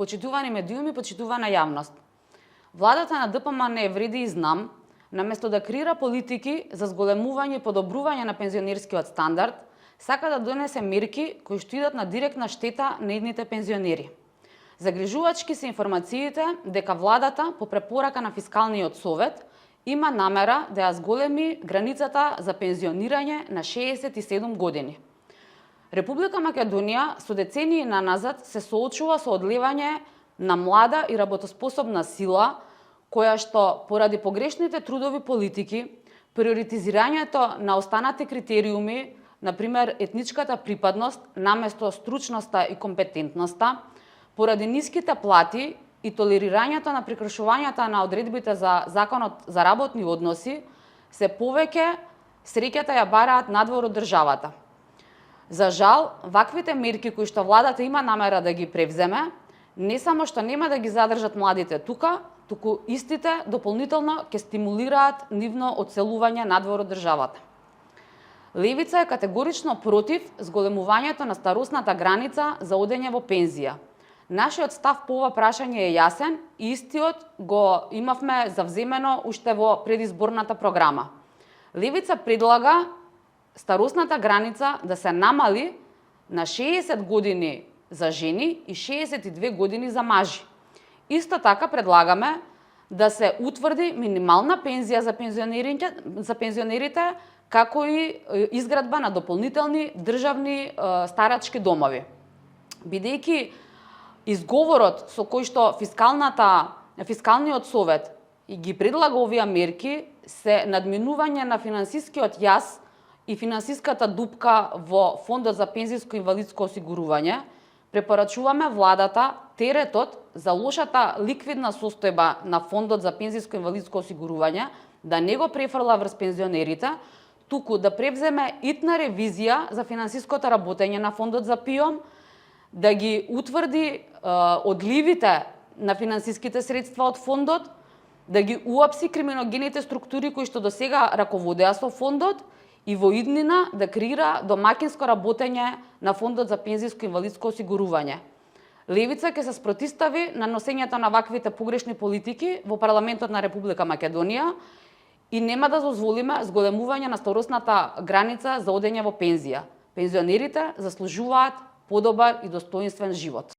Почитувани медиуми, почитувана јавност. Владата на ДПМН вреди и знам, наместо да креира политики за зголемување и подобрување на пензионерскиот стандард, сака да донесе мерки кои што идат на директна штета на идните пензионери. Загрижувачки се информациите дека владата, по препорака на Фискалниот совет, има намера да ја зголеми границата за пензионирање на 67 години. Република Македонија со децении наназад се соочува со одливање на млада и работоспособна сила, која што поради погрешните трудови политики, приоритизирањето на останати критериуми, например етничката припадност наместо стручноста и компетентноста, поради ниските плати и толерирањето на прекршувањата на одредбите за Законот за работни односи, се повеќе среќата ја бараат надвор од државата. За жал, ваквите мерки кои што владата има намера да ги превземе, не само што нема да ги задржат младите тука, туку истите дополнително ќе стимулираат нивно одселување надвор од државата. Левица е категорично против зголемувањето на старосната граница за одење во пензија. Нашиот став по ова прашање е јасен и истиот го имавме завземено уште во предизборната програма. Левица предлага старосната граница да се намали на 60 години за жени и 62 години за мажи. Исто така предлагаме да се утврди минимална пензија за пензионерите, како и изградба на дополнителни државни старачки домови. Бидејќи изговорот со кој што Фискалниот совет ги предлага овие мерки се надминување на финансискиот јас и финансиската дупка во Фондот за пензиско и инвалидско осигурување, препорачуваме владата теретот за лошата ликвидна состојба на Фондот за пензиско и инвалидско осигурување да не го префрла врз пензионерите, туку да превземе итна ревизија за финансиското работење на Фондот за ПИО, да ги утврди одливите на финансиските средства од фондот, да ги уапси криминогените структури кои што досега раководеа со фондот и во иднина да креира домакинско работење на Фондот за пензиско и инвалидско осигурување. Левица ќе се спротивстави на носењето на ваквите погрешни политики во парламентот на Република Македонија и нема да дозволиме зголемување на старосната граница за одење во пензија. Пензионерите заслужуваат подобар и достоинствен живот.